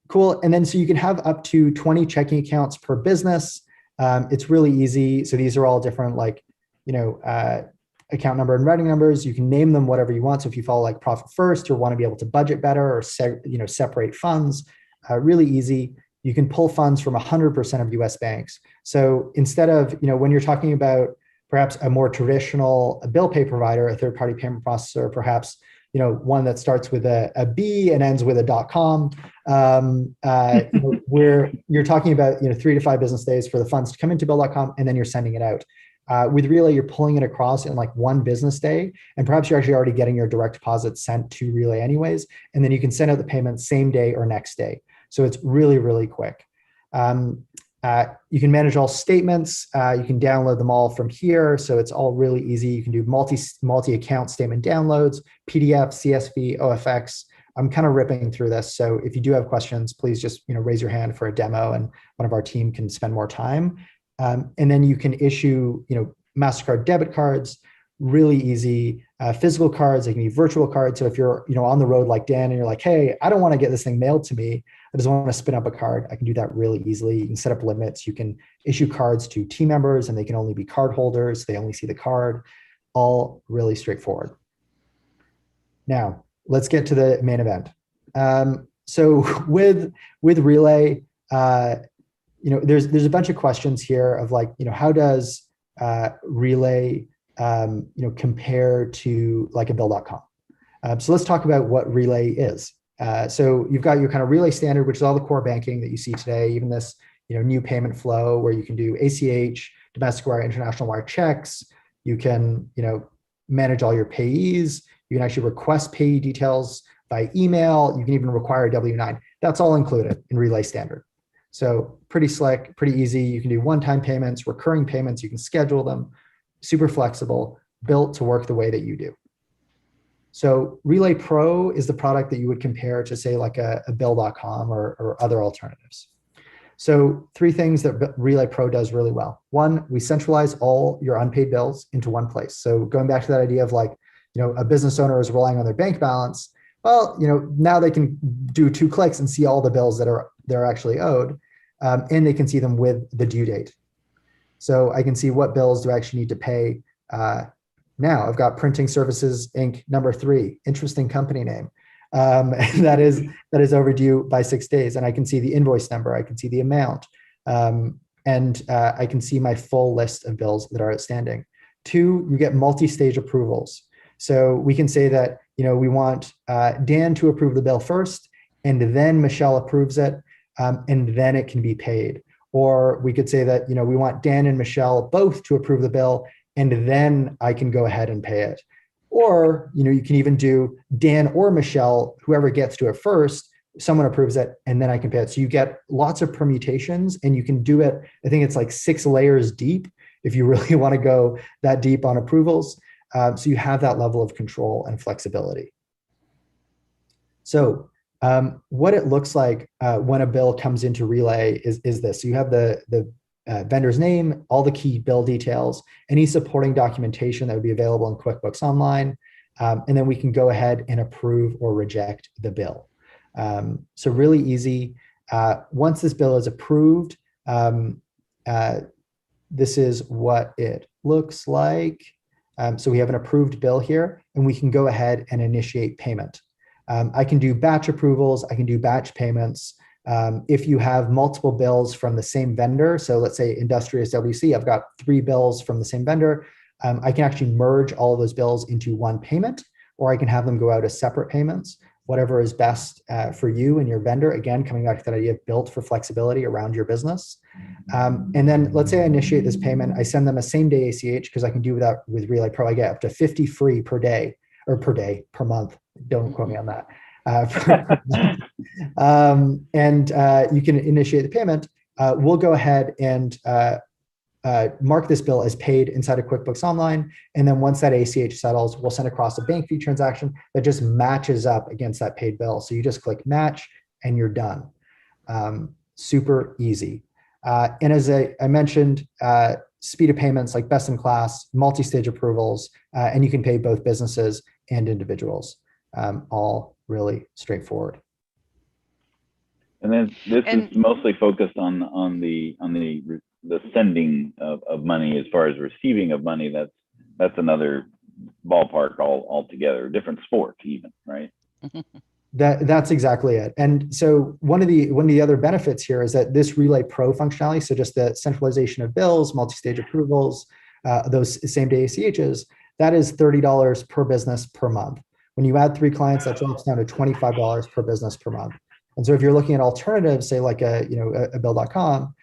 Cool. And then so you can have up to 20 checking accounts per business. It's really easy. So these are all different, like, account number and routing numbers. You can name them whatever you want. So if you follow like profit first or want to be able to budget better or separate funds, really easy. You can pull funds from 100% of US banks. So instead of, when you're talking about perhaps a more traditional bill pay provider, a third-party payment processor, perhaps, one that starts with a B and ends with a .com, where you're talking about, 3 to 5 business days for the funds to come into bill.com, and then you're sending it out. With Relay, you're pulling it across in like 1 business day, and perhaps you're actually already getting your direct deposit sent to Relay anyways, and then you can send out the payment same day or next day. So it's really, really quick. You can manage all statements. You can download them all from here. So it's all really easy. You can do multi-account statement downloads, PDF, CSV, OFX. I'm kind of ripping through this. So if you do have questions, please just raise your hand for a demo and one of our team can spend more time. And then you can issue MasterCard debit cards, really easy. Physical cards, they can be virtual cards. So if you're on the road like Dan and you're like, hey, I don't want to get this thing mailed to me, I just want to spin up a card, I can do that really easily. You can set up limits. You can issue cards to team members and they can only be card holders. They only see the card. All really straightforward. Now, let's get to the main event. So with Relay, there's a bunch of questions here of like, how does Relay compare to like a bill.com? So let's talk about what Relay is. So you've got your kind of Relay standard, which is all the core banking that you see today, even this new payment flow where you can do ACH, domestic wire, international wire checks. You can manage all your payees. You can actually request payee details by email. You can even require a W-9. That's all included in Relay standard. So pretty slick, pretty easy. You can do one-time payments, recurring payments. You can schedule them. Super flexible, built to work the way that you do. So Relay Pro is the product that you would compare to say like a bill.com or other alternatives. So 3 things that Relay Pro does really well. 1, we centralize all your unpaid bills into one place. So going back to that idea of like, a business owner is relying on their bank balance. Well, now they can do 2 clicks and see all the bills that they're actually owed, and they can see them with the due date. So I can see what bills do I actually need to pay now. I've got Printing Services Inc. number 3, interesting company name. That is overdue by 6 days, and I can see the invoice number. I can see the amount, and I can see my full list of bills that are outstanding. 2, you get multi-stage approvals. So we can say that we want Dan to approve the bill first, and then Michelle approves it, and then it can be paid. Or we could say that, we want Dan and Michelle both to approve the bill, and then I can go ahead and pay it. Or, you can even do Dan or Michelle, whoever gets to it first, someone approves it, and then I can pay it. So you get lots of permutations, and you can do it, I think it's like 6 layers deep if you really want to go that deep on approvals. So you have that level of control and flexibility. So what it looks like when a bill comes into Relay is this. So you have the vendor's name, all the key bill details, any supporting documentation that would be available in QuickBooks Online, and then we can go ahead and approve or reject the bill. So really easy. Once this bill is approved, this is what it looks like. So we have an approved bill here, and we can go ahead and initiate payment. I can do batch approvals. I can do batch payments. If you have multiple bills from the same vendor, so let's say Industrious WC, I've got 3 bills from the same vendor, I can actually merge all of those bills into one payment, or I can have them go out as separate payments, whatever is best for you and your vendor. Again, coming back to that idea of built for flexibility around your business. And then let's say I initiate this payment. I send them a same-day ACH because I can do that with Relay Pro. I get up to 50 free per day, or per month. Don't quote me on that. You can initiate the payment. We'll go ahead and mark this bill as paid inside of QuickBooks Online. And then once that ACH settles, we'll send across a bank fee transaction that just matches up against that paid bill. So you just click match and you're done. Super easy. And as I mentioned, speed of payments, like best in class, multi-stage approvals, and you can pay both businesses and individuals. All really straightforward. And then this is mostly focused on the sending of money. As far as receiving of money, that's another ballpark altogether, different sport even, right? That's exactly it. And so one of the other benefits here is that this Relay Pro functionality, so just the centralization of bills, multi-stage approvals, those same-day ACHs, that is $30 per business per month. When you add 3 clients, that drops down to $25 per business per month. And so if you're looking at alternatives, say like a bill.com,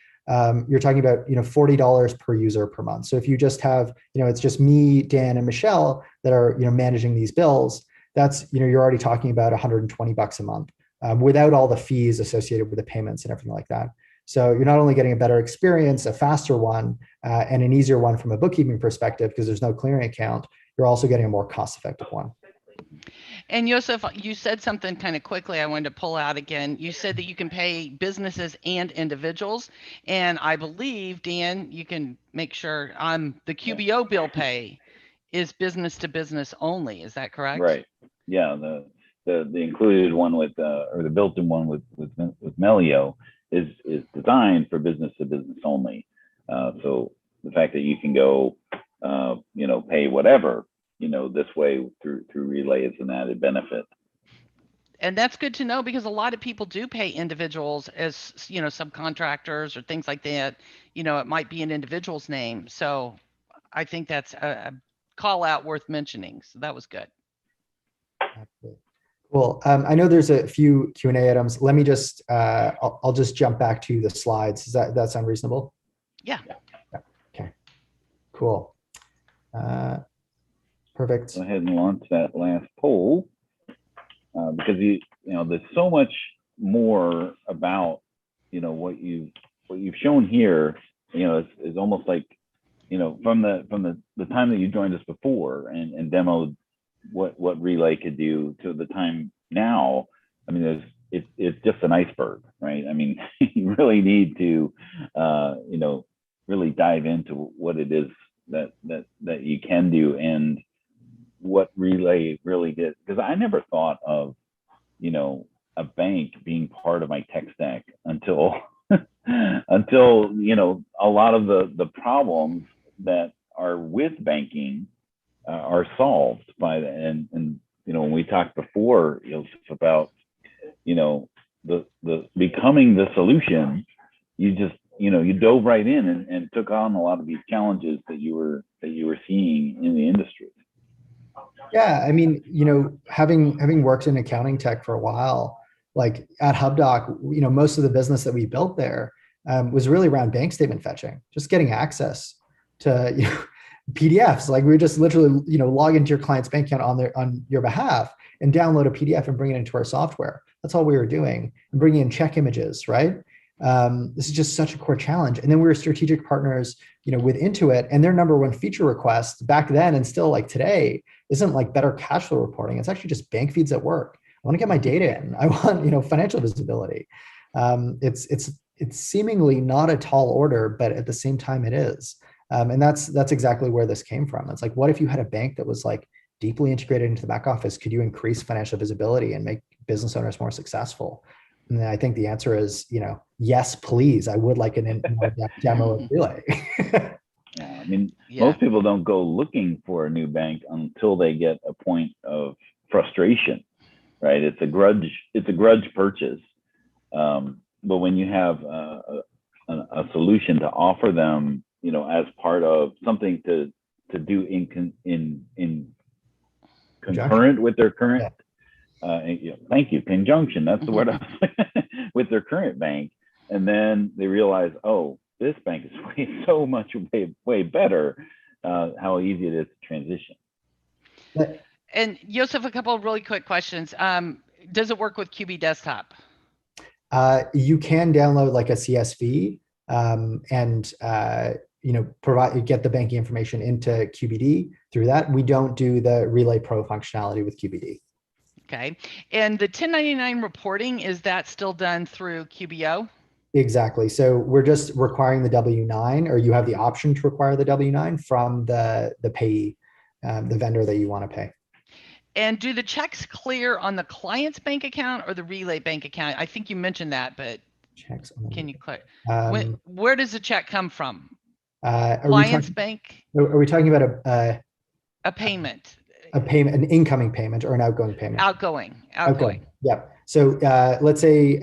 you're talking about $40 per user per month. So if you just have, it's just me, Dan, and Michelle that are managing these bills, that's you're already talking about $120 a month without all the fees associated with the payments and everything like that. So you're not only getting a better experience, a faster one, and an easier one from a bookkeeping perspective because there's no clearing account, you're also getting a more cost-effective one. And Yoseph, you said something kind of quickly I wanted to pull out again. You said that you can pay businesses and individuals. And I believe, Dan, you can make sure the QBO bill pay is business to business only. Is that correct? Right. Yeah. The included one with or the built-in one with Melio is designed for business to business only. So the fact that you can go pay whatever this way through Relay is an added benefit. And that's good to know because a lot of people do pay individuals as subcontractors or things like that. It might be an individual's name. So I think that's a call out worth mentioning. So that was good. Cool. I know there's a few Q&A items. Let me just I'll just jump back to the slides. Does that sound reasonable? Yeah. Okay. Cool. Perfect. Go ahead and launch that last poll because there's so much more about what you've shown here. Is almost like from the time that you joined us before and demoed what Relay could do to the time now. I mean, it's just an iceberg, right? I mean, you really need to really dive into what it is that you can do and what Relay really did, because I never thought of a bank being part of my tech stack until a lot of the problems that are with banking are solved by the and when we talked before about the becoming the solution, you just you dove right in and took on a lot of these challenges that you were seeing in the industry. Yeah, I mean, having worked in accounting tech for a while, like at HubDoc, most of the business that we built there, was really around bank statement fetching, just getting access to PDFs. Like we would just literally log into your client's bank account on your behalf and download a PDF and bring it into our software. That's all we were doing, and bringing in check images, right? This is just such a core challenge. And then we were strategic partners, with Intuit, and their number one feature request back then and still like today isn't like better cash flow reporting. It's actually just bank feeds at work. I want to get my data in. I want, financial visibility. It's seemingly not a tall order, but at the same time it is. And that's exactly where this came from. It's like, what if you had a bank that was like deeply integrated into the back office? Could you increase financial visibility and make business owners more successful? And I think the answer is, yes, please. I would like an in-depth demo of Relay. Yeah, most people don't go looking for a new bank until they get a point of frustration, right? It's a grudge purchase. But when you have a solution to offer them, as part of something to do in concurrent with their current, thank you, conjunction, that's the word, with their current bank, and then they realize, oh, this bank is way better, how easy it is to transition. And Yoseph, a couple of really quick questions. Does it work with QB Desktop? You can download like a CSV and get the banking information into QBD through that. We don't do the Relay Pro functionality with QBD. Okay. And the 1099 reporting, is that still done through QBO? Exactly. So we're just requiring the W-9, or you have the option to require the W-9 from the payee, the vendor that you want to pay. And do the checks clear on the client's bank account or the Relay bank account? I think you mentioned that, but checks on can you clear? Where does the check come from? Client's bank? Are we talking about a payment? A payment, an incoming payment or an outgoing payment? Outgoing. Yep. So let's say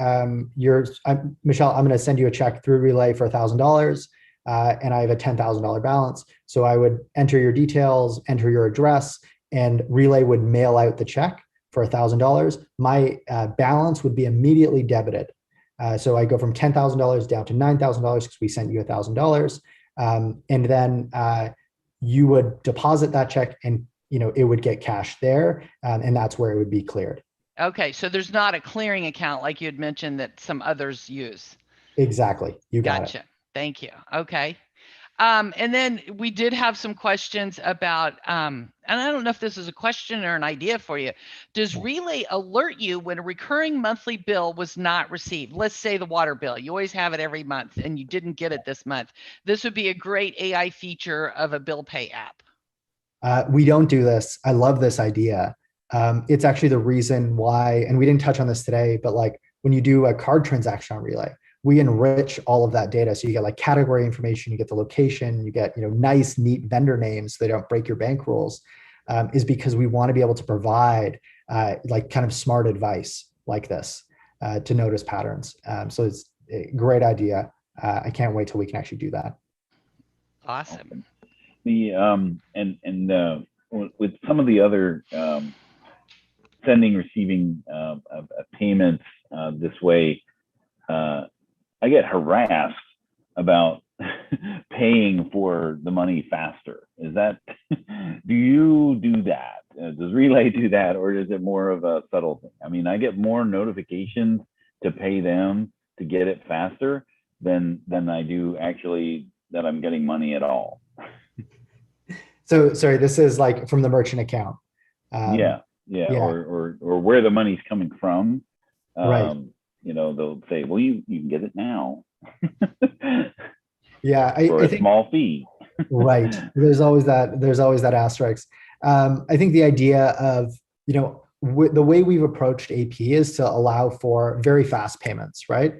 Michelle, I'm going to send you a check through Relay for $1,000, and I have a $10,000 balance. So I would enter your details, enter your address, and Relay would mail out the check for $1,000. My balance would be immediately debited. So I go from $10,000 down to $9,000 because we sent you $1,000, and then you would deposit that check, and it would get cashed there, and that's where it would be cleared. Okay, so there's not a clearing account like you had mentioned that some others use. Exactly, you got Gotcha. it. Thank you. Okay. And then we did have some questions about, and I don't know if this is a question or an idea for you. Does Relay alert you when a recurring monthly bill was not received? Let's say the water bill. You always have it every month and you didn't get it this month. This would be a great AI feature of a bill pay app. We don't do this. I love this idea. It's actually the reason why, and we didn't touch on this today, but like when you do a card transaction on Relay, we enrich all of that data. So you get like category information, you get the location, you get, nice, neat vendor names so they don't break your bank rules, is because we want to be able to provide like kind of smart advice like this to notice patterns. So it's a great idea. I can't wait till we can actually do that. Awesome. With some of the other sending, receiving payments this way, I get harassed about paying for the money faster. Is that, do you do that? Does Relay do that, or is it more of a subtle thing? I get more notifications to pay them to get it faster than I do actually that I'm getting money at all. So sorry, this is like from the merchant account. Yeah. Or where the money's coming from. Right. They'll say, well, you can get it now. Yeah, for a small fee. Right. There's always that asterisk. I think the idea of, the way we've approached AP is to allow for very fast payments, right?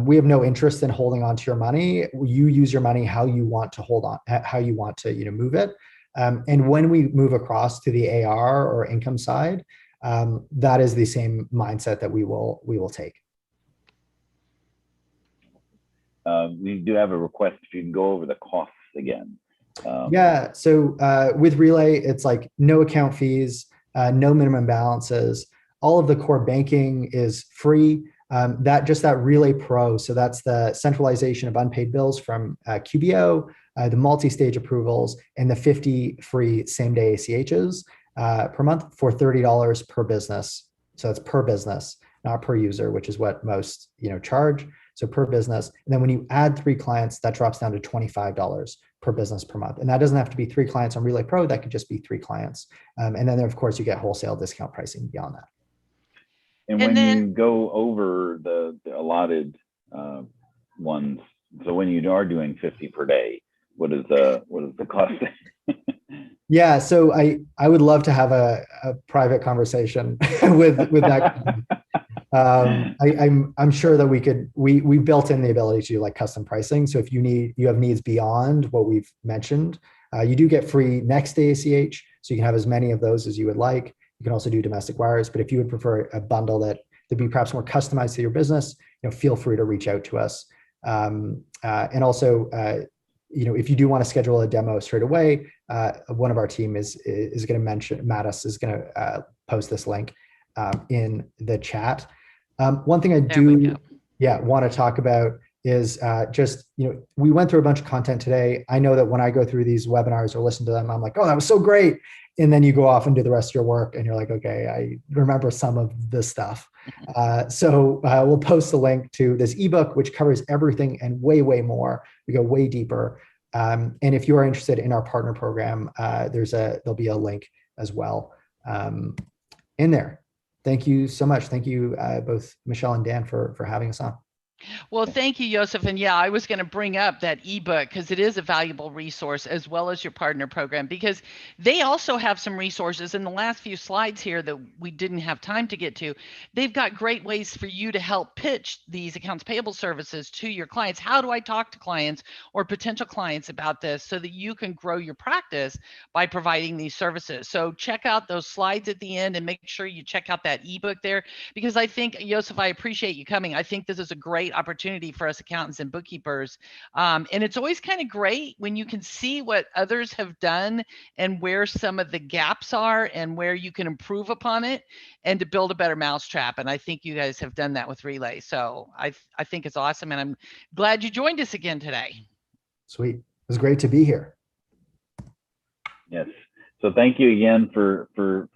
We have no interest in holding on to your money. You use your money how you want to hold on, how you want to, move it. And when we move across to the AR or income side, that is the same mindset that we will take. We do have a request if you can go over the costs again. Yeah, so with Relay, it's like no account fees, no minimum balances. All of the core banking is free. that Relay Pro. So that's the centralization of unpaid bills from QBO, the multi-stage approvals, and the 50 free same-day ACHs per month for $30 per business. So it's per business, not per user, which is what most charge. So per business. And then when you add 3 clients, that drops down to $25 per business per month. And that doesn't have to be 3 clients on Relay Pro. That could just be 3 clients. And then, of course, you get wholesale discount pricing beyond that. And when you go over the allotted ones, so when you are doing 50 per day, what is the cost? Yeah, so I would love to have a private conversation with that. I'm sure that we built in the ability to do like custom pricing. So if you have needs beyond what we've mentioned, you do get free next day ACH. So you can have as many of those as you would like. You can also do domestic wires, but if you would prefer a bundle that be perhaps more customized to your business, feel free to reach out to us. And also, if you do want to schedule a demo straight away, one of our team is going to mention, Mattis is going to post this link in the chat. One thing I do want to talk about is we went through a bunch of content today. I know that when I go through these webinars or listen to them, I'm like, oh, that was so great. And then you go off and do the rest of your work and you're like, okay, I remember some of this stuff. So we'll post a link to this ebook, which covers everything and way, way more. We go way deeper. And if you are interested in our partner program, there'll be a link as well in there. Thank you so much. Thank you both Michelle and Dan for having us on. Well, thank you, Yoseph. And yeah, I was going to bring up that ebook because it is a valuable resource as well as your partner program, because they also have some resources in the last few slides here that we didn't have time to get to. They've got great ways for you to help pitch these accounts payable services to your clients. How do I talk to clients or potential clients about this so that you can grow your practice by providing these services? So check out those slides at the end and make sure you check out that ebook there, because I think, Yoseph, I appreciate you coming. I think this is a great opportunity for us accountants and bookkeepers. And it's always kind of great when you can see what others have done and where some of the gaps are and where you can improve upon it and to build a better mousetrap. And I think you guys have done that with Relay. So I think it's awesome. And I'm glad you joined us again today. Sweet. It was great to be here. Yes. So thank you again for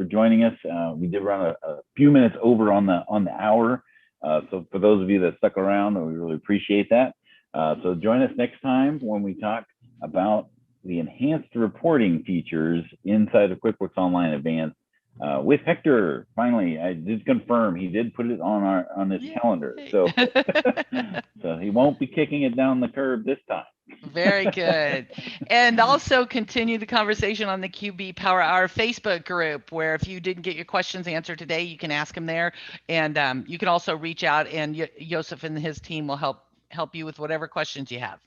joining us. We did run a few minutes over on the hour. So for those of you that stuck around, we really appreciate that. So join us next time when we talk about the enhanced reporting features inside of QuickBooks Online Advanced with Hector. Finally, I did confirm he did put it on his calendar. So, so he won't be kicking it down the curb this time. Very good. And also continue the conversation on the QB Power Hour Facebook group, where if you didn't get your questions answered today, you can ask them there. And you can also reach out, and Yoseph and his team will help you with whatever questions you have.